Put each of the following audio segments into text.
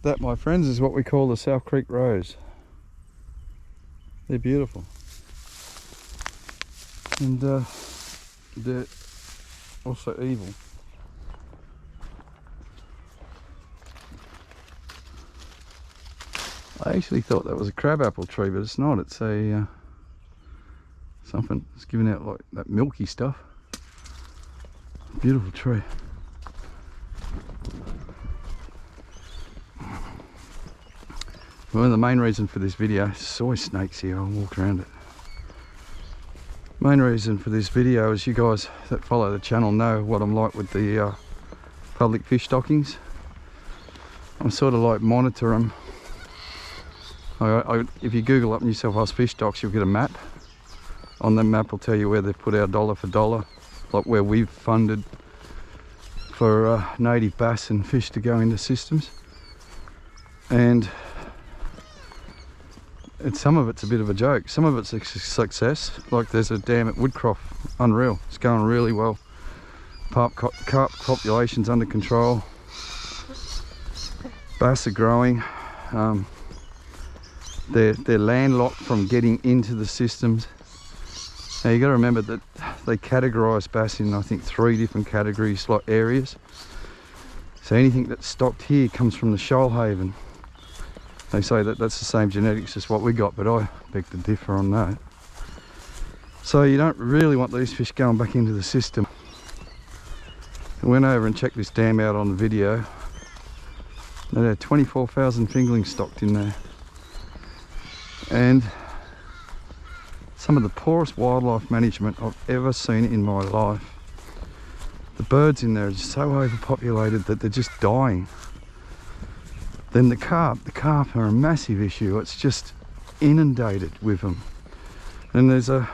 That, my friends, is what we call the South Creek Rose. They're beautiful. And they're also evil. I actually thought that was a crabapple tree, but it's not. It's a something. It's giving out like that milky stuff. Beautiful tree. Well, the main reason for this video, there's always snakes here. I'll walk around it. Main reason for this video is you guys that follow the channel know what I'm like with the public fish stockings. I'm sort of like monitor them. If you Google up New South Wales fish stocks, you'll get a map. On the map will tell you where they've put our dollar for dollar, like where we've funded for native bass and fish to go into systems. And some of it's a bit of a joke, some of it's a success. Like there's a dam at Woodcroft, unreal, it's going really well. Carp population's under control, bass are growing. They're landlocked from getting into the systems. Now you got to remember that they categorise bass in I think 3 different categories, like areas. So anything that's stocked here comes from the Shoalhaven. They say that that's the same genetics as what we got, but I beg to differ on that. So you don't really want these fish going back into the system. I went over and checked this dam out on the video. There are 24,000 fingerlings stocked in there. And some of the poorest wildlife management I've ever seen in my life. The birds in there are just so overpopulated that they're just dying. Then the carp are a massive issue. It's just inundated with them. And there's a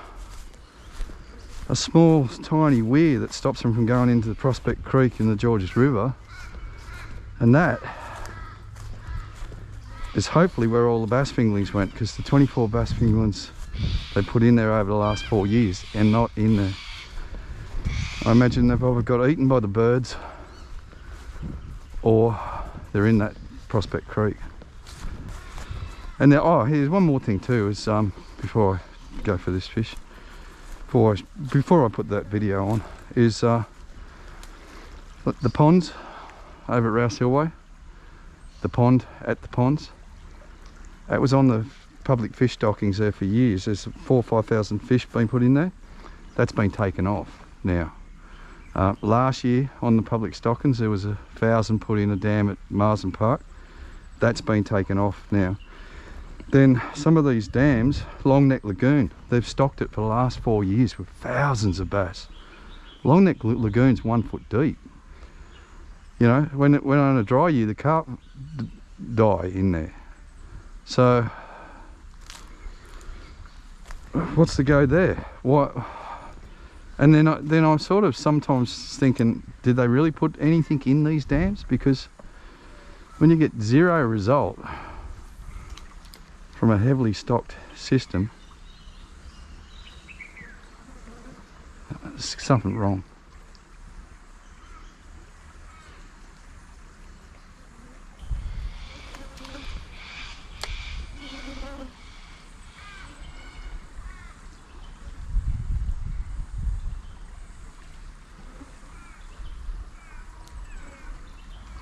small tiny weir that stops them from going into the Prospect Creek in the Georges River, and that is hopefully where all the bass fingerlings went, because the 24 bass fingerlings they put in there over the last 4 years are not in there. I imagine they've either got eaten by the birds or they're in that Prospect Creek. And now, oh, here's one more thing too, is before I go for this fish, before I put that video on, is the ponds over at Rouse Hillway, the pond at the ponds, that was on the public fish stockings there for years. There's 4,000 or 5,000 fish been put in there. That's been taken off now. Last year on the public stockings there was 1,000 put in a dam at Marsden Park. That's been taken off now. Then some of these dams, Long Neck Lagoon, they've stocked it for the last 4 years with thousands of bass. Long Neck Lagoon's 1 foot deep. You know, when on a dry year the carp die in there. So what's the go there? What? And then I'm sort of sometimes thinking, did they really put anything in these dams? Because when you get zero result from a heavily stocked system, there's something wrong.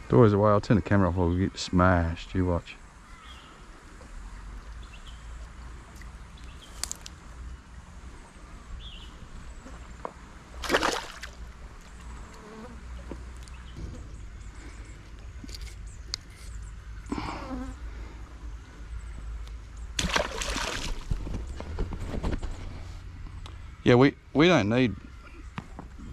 Doors away, I'll turn the camera off or we'll get smashed, you watch. Yeah, we don't need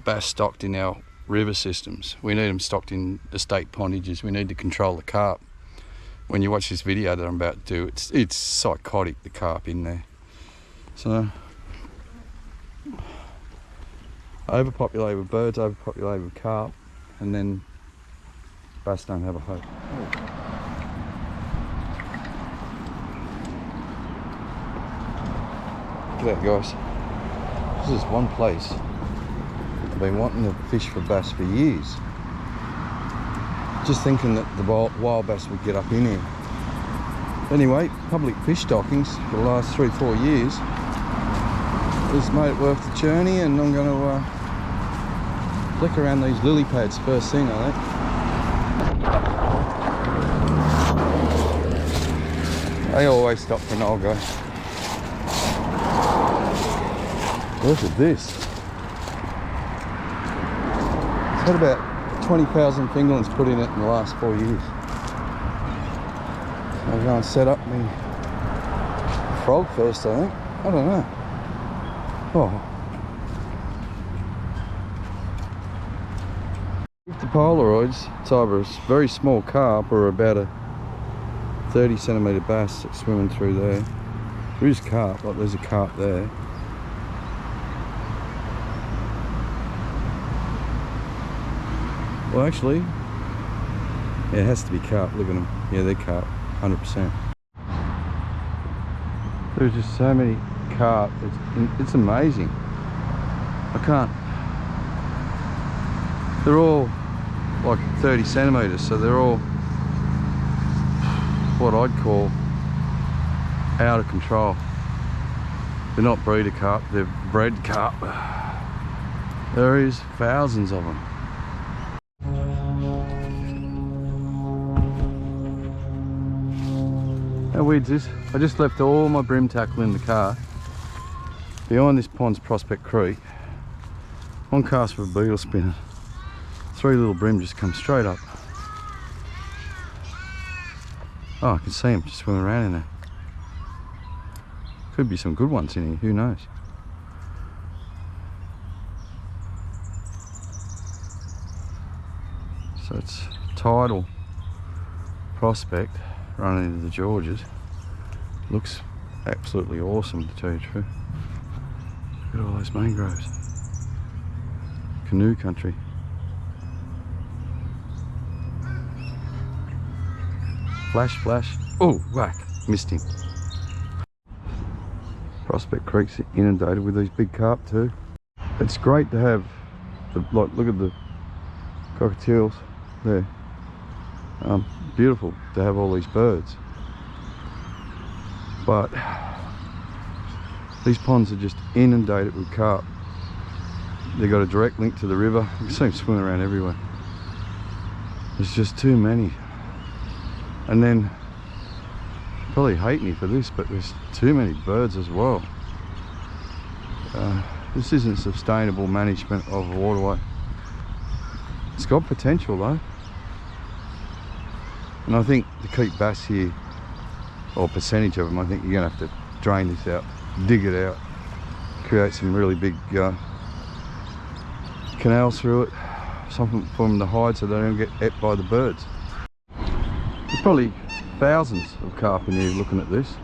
bass stocked in our river systems. We need them stocked in estate pondages. We need to control the carp. When you watch this video that I'm about to do, it's psychotic, the carp in there. So overpopulated with birds, overpopulated with carp, and then bass don't have a hope. G'day guys. This is one place I've been wanting to fish for bass for years. Just thinking that the wild bass would get up in here. Anyway, public fish stockings for the last 3-4 years has made it worth the journey, and I'm going to flick around these lily pads first thing, I think. They always stop for an old guy. Look at this. It's had about 20,000 fingerlings put in it in the last 4 years. I'll go and set up my frog first, I think. I don't know. Oh. With the Polaroids, it's either a very small carp or about a 30 centimetre bass that's swimming through there. There is carp, like there's a carp there. Well, actually, yeah, it has to be carp. Look at them. Yeah, they're carp, 100%. There's just so many carp. It's amazing. I can't. They're all like 30 centimetres, so they're all what I'd call out of control. They're not breeder carp, they're bred carp. There is thousands of them. How weird's this? I just left all my brim tackle in the car. Behind this pond's Prospect Creek. On cast for a beetle spinner. 3 little brim just come straight up. Oh, I can see them just swimming around in there. Could be some good ones in here, who knows? So it's tidal prospect running into the Georges. Looks absolutely awesome, to tell you the truth. Look at all those mangroves. Canoe country. Flash, flash. Oh, whack. Missed him. Prospect Creek's inundated with these big carp too. It's great to have the, like, look at the cockatiels there. Beautiful to have all these birds, but these ponds are just inundated with carp. They've got a direct link to the river. You can see them swimming around everywhere. There's just too many. And then, probably hate me for this, but there's too many birds as well. This isn't sustainable management of a waterway. It's got potential though. And I think to keep bass here, or a percentage of them, I think you're going to have to drain this out, dig it out, create some really big canals through it, something for them to hide so they don't get ate by the birds. There's probably thousands of carp in here looking at this.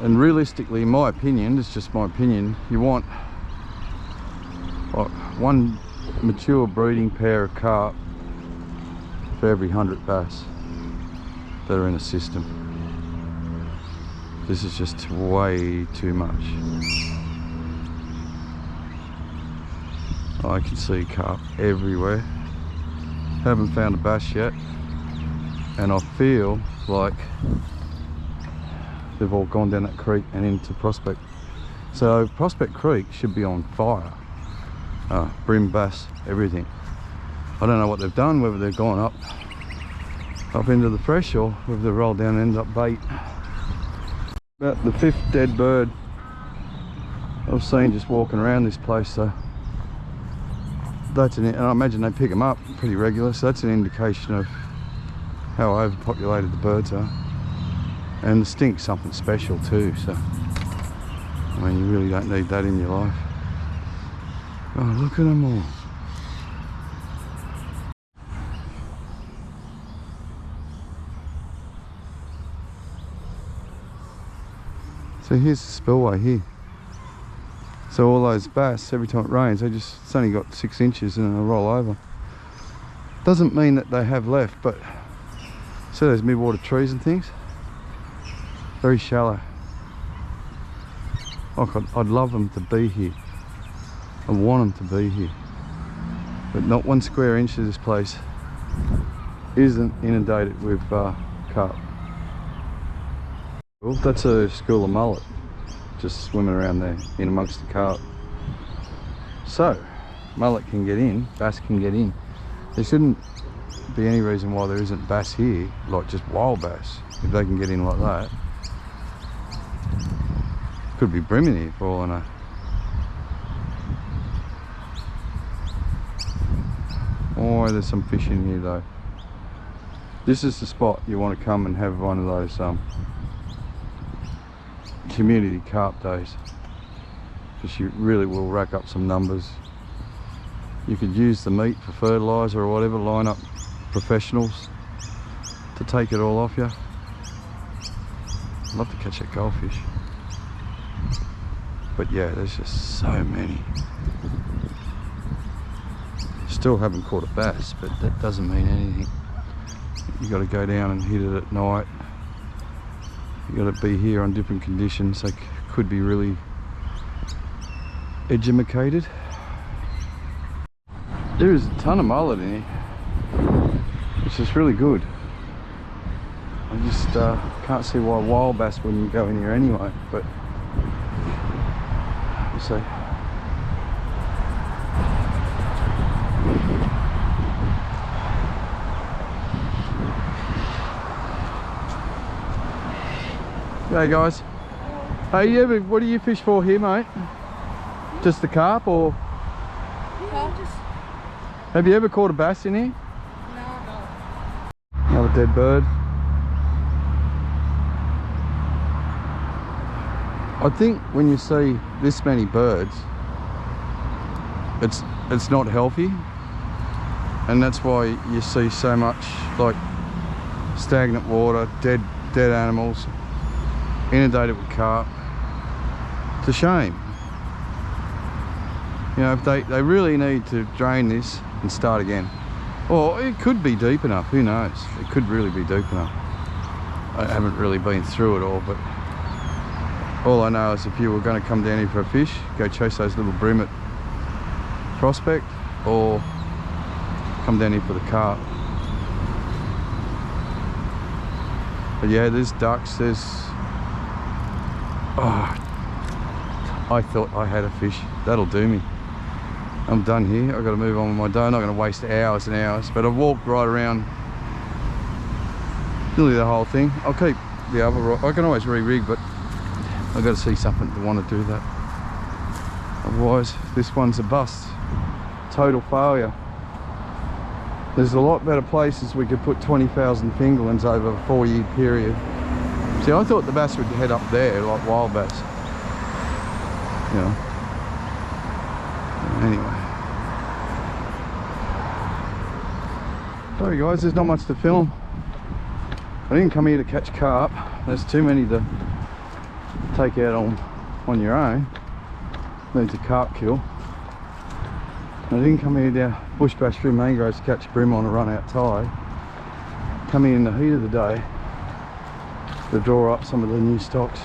And realistically, in my opinion, it's just my opinion, you want like one mature breeding pair of carp for every 100 bass that are in a system. This is just way too much. I can see carp everywhere. Haven't found a bass yet, and I feel like they've all gone down that creek and into Prospect. So Prospect Creek should be on fire. Brim, bass, everything. I don't know what they've done, whether they've gone up into the fresh or whether they've rolled down and ended up bait. About the 5th dead bird I've seen just walking around this place, so that's and I imagine they pick them up pretty regular, so that's an indication of how overpopulated the birds are. And the stink's something special too, so I mean, you really don't need that in your life. Oh, look at them all. So here's the spillway here. So all those bass, every time it rains, it's only got 6 inches and they'll roll over. Doesn't mean that they have left, but see those mid-water trees and things? Very shallow. I'd love them to be here. I want them to be here. But not 1 square inch of this place isn't inundated with carp. Well, that's a school of mullet just swimming around there in amongst the carp. So mullet can get in, bass can get in. There shouldn't be any reason why there isn't bass here, like just wild bass, if they can get in like that. Could be brimming here for all I know. Oh, there's some fish in here though. This is the spot you want to come and have one of those community carp days, because you really will rack up some numbers. You could use the meat for fertiliser or whatever, line up professionals to take it all off you. I'd love to catch that goldfish. But yeah, there's just so many. Still haven't caught a bass, but that doesn't mean anything. You got to go down and hit it at night. You got to be here on different conditions. They could be really edumacated. There is a ton of mullet in here, which is really good. I just can't see why wild bass wouldn't go in here anyway, but we'll see. Hey guys. Hey, what do you fish for here, mate? Just the carp, or? Yeah, just... Have you ever caught a bass in here? No. Another dead bird. I think when you see this many birds, it's not healthy, and that's why you see so much like stagnant water, dead animals, inundated with carp. It's a shame. You know, if they really need to drain this and start again. Or it could be deep enough, who knows? It could really be deep enough. I haven't really been through it all, but all I know is if you were going to come down here for a fish, go chase those little bream at Prospect, or come down here for the carp. But yeah, there's ducks, there's... Oh, I thought I had a fish. That'll do me. I'm done here. I've got to move on with my day. I'm not going to waste hours and hours, but I've walked right around nearly the whole thing. I'll keep the other rod. I can always re-rig, but I've got to see something to want to do that. Otherwise, this one's a bust. Total failure. There's a lot better places we could put 20,000 fingerlings over a 4-year period. See, I thought the bass would head up there, like wild bass. You know. Anyway. Sorry guys, there's not much to film. I didn't come here to catch carp. There's too many to take out on your own. Needs a carp kill. I didn't come here to bush bash through mangroves to catch brim on a run out tide. Come here in the heat of the day to draw up some of the new stocks.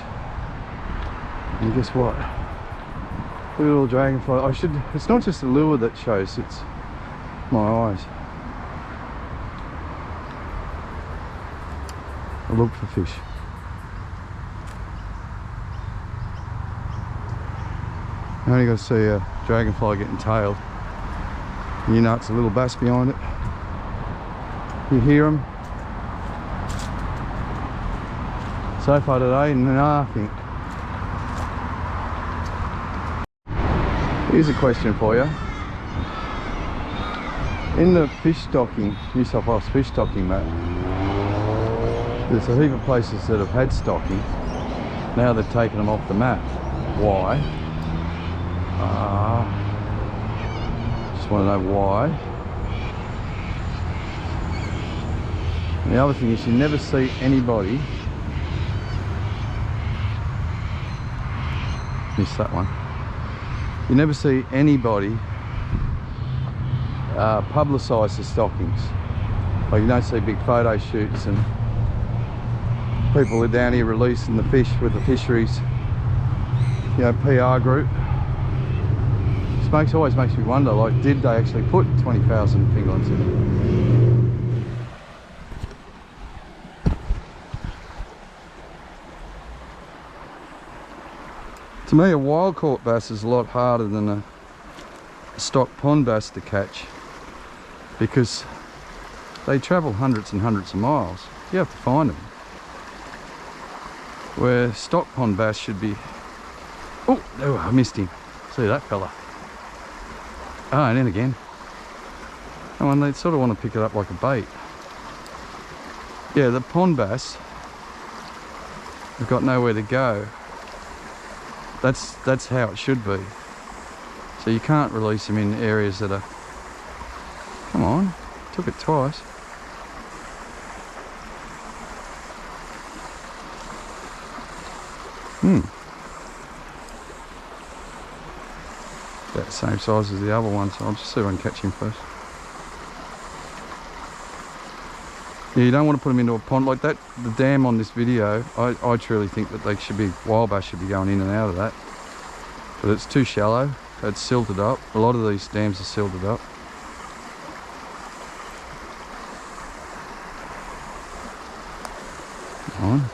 And guess what? Look at all dragonfly. It's not just the lure that shows, it's my eyes. I look for fish. You only got to see a dragonfly getting tailed. You know it's a little bass behind it. You hear them. So far today, nothing. Here's a question for you. In the fish stocking, New South Wales fish stocking map, there's a heap of places that have had stocking. Now they've taken them off the map. Why? Just want to know why. And the other thing is you never see anybody, missed that one, you never see anybody publicise the stockings. Like you don't see big photo shoots and people are down here releasing the fish with the fisheries, you know, PR group. Always makes me wonder, like, did they actually put 20,000 fingerlings in? To me, a wild caught bass is a lot harder than a stock pond bass to catch, because they travel hundreds and hundreds of miles. You have to find them. Where stock pond bass should be... Oh, I missed him. See that fella. Oh, and then again. Oh, and they sort of want to pick it up like a bait. Yeah, the pond bass have got nowhere to go. That's how it should be. So you can't release them in areas that are... Come on, took it twice. About the same size as the other one, so I'll just see if I can catch him first. Yeah, you don't want to put them into a pond like that. The dam on this video, I truly think that they should be, wild bass should be going in and out of that. But it's too shallow, it's silted up. A lot of these dams are silted up. Come on.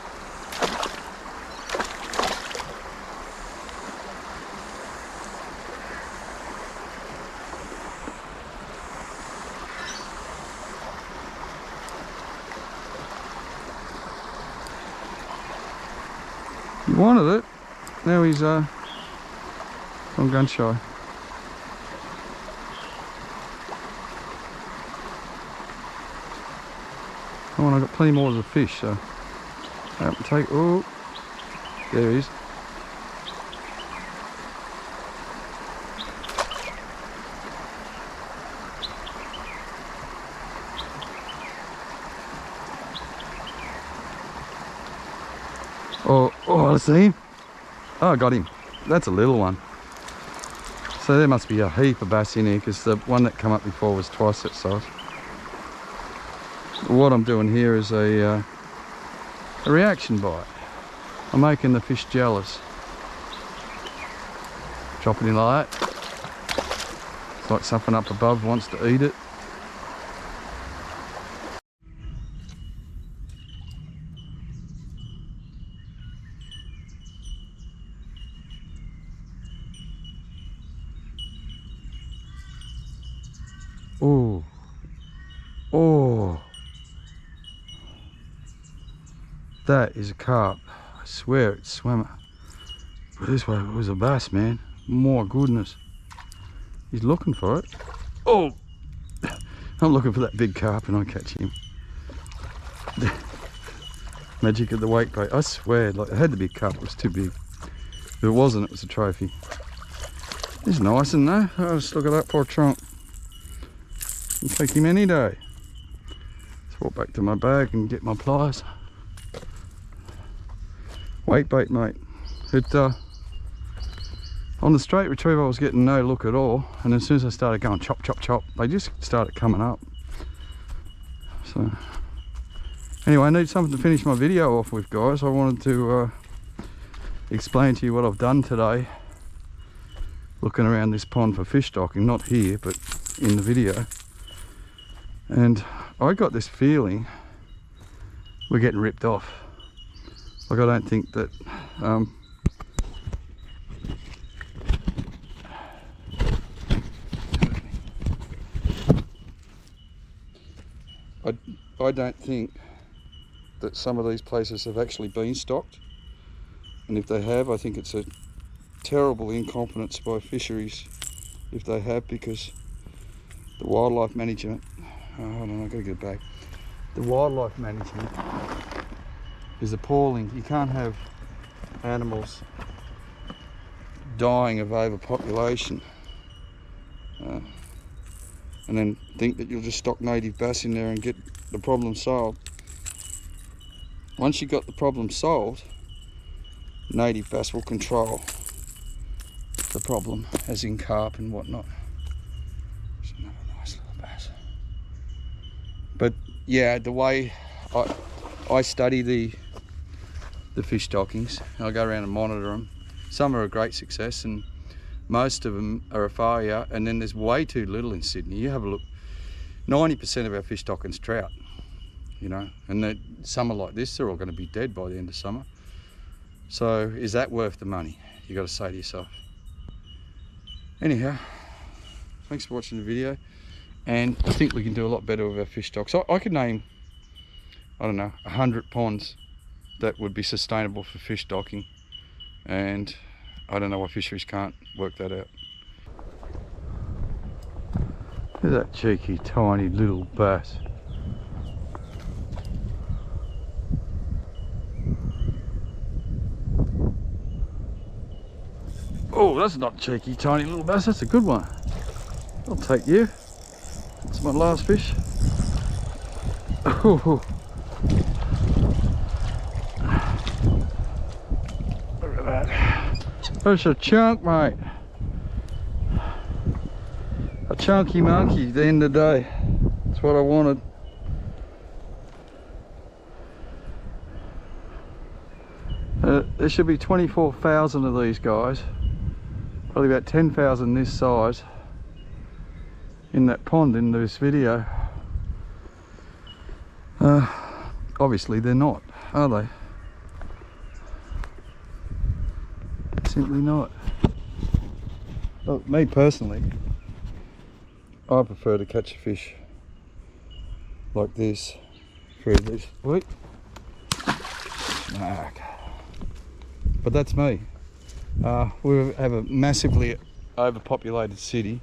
He wanted it. Now he's gone gun shy. Come on, I've got plenty more of the fish, so I have to take. Oh, there he is. Oh, I see him. Oh, I got him. That's a little one. So there must be a heap of bass in here, because the one that came up before was twice that size. What I'm doing here is a reaction bite. I'm making the fish jealous. Drop it in like that. It's like something up above wants to eat it. Oh, oh, that is a carp. I swear it's swimmer. But this one was a bass, man. My goodness. He's looking for it. Oh, I'm looking for that big carp and I catch him. Magic of the wake bait. I swear, like, it had to be a carp. It was too big. If it wasn't, it was a trophy. He's nice, isn't he? Oh, just look at that poor trunk. I'll take him any day. Let's walk back to my bag and get my pliers. Wake bait, mate. It on the straight retrieve I was getting no look at all, and as soon as I started going chop chop chop, they just started coming up. So anyway, I need something to finish my video off with, guys. I wanted to explain to you what I've done today, looking around this pond for fish stocking, not here but in the video. And I got this feeling we're getting ripped off. Like, I don't think that I don't think that some of these places have actually been stocked, and if they have, I think it's a terrible incompetence by fisheries if they have, because the wildlife management, hold on, I've got to get it back. The wildlife management is appalling. You can't have animals dying of overpopulation and then think that you'll just stock native bass in there and get the problem solved. Once you've got the problem solved, native bass will control the problem, as in carp and whatnot. It's another nice little bass. But yeah, the way I study the fish stockings, I go around and monitor them. Some are a great success and most of them are a failure, and then there's way too little in Sydney. You have a look, 90% of our fish stocking's trout, you know, and summer like this, they're all going to be dead by the end of summer. So is that worth the money? you got to say to yourself. Anyhow, thanks for watching the video, and I think we can do a lot better with our fish stock. So I could name, I don't know, 100 ponds that would be sustainable for fish stocking, and I don't know why fisheries can't work that out. Look at that cheeky tiny little bass. Oh, that's not cheeky tiny little bass, that's a good one. I'll take you. That's my last fish. Oh, look at that. That's a chunk, mate. A chunky monkey at the end of the day. That's what I wanted. There should be 24,000 of these guys. Probably about 10,000 this size in that pond in this video. Obviously they're not, are they? Simply not. Well, me personally, I prefer to catch a fish like this through this. Wait. Smack. But that's me. We have a massively overpopulated city,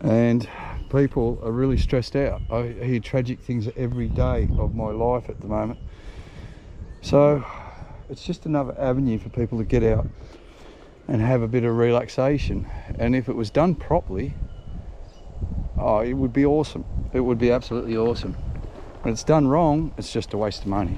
and people are really stressed out. I hear tragic things every day of my life at the moment. So it's just another avenue for people to get out and have a bit of relaxation. And if it was done properly, oh, it would be awesome. It would be absolutely awesome. When it's done wrong, it's just a waste of money.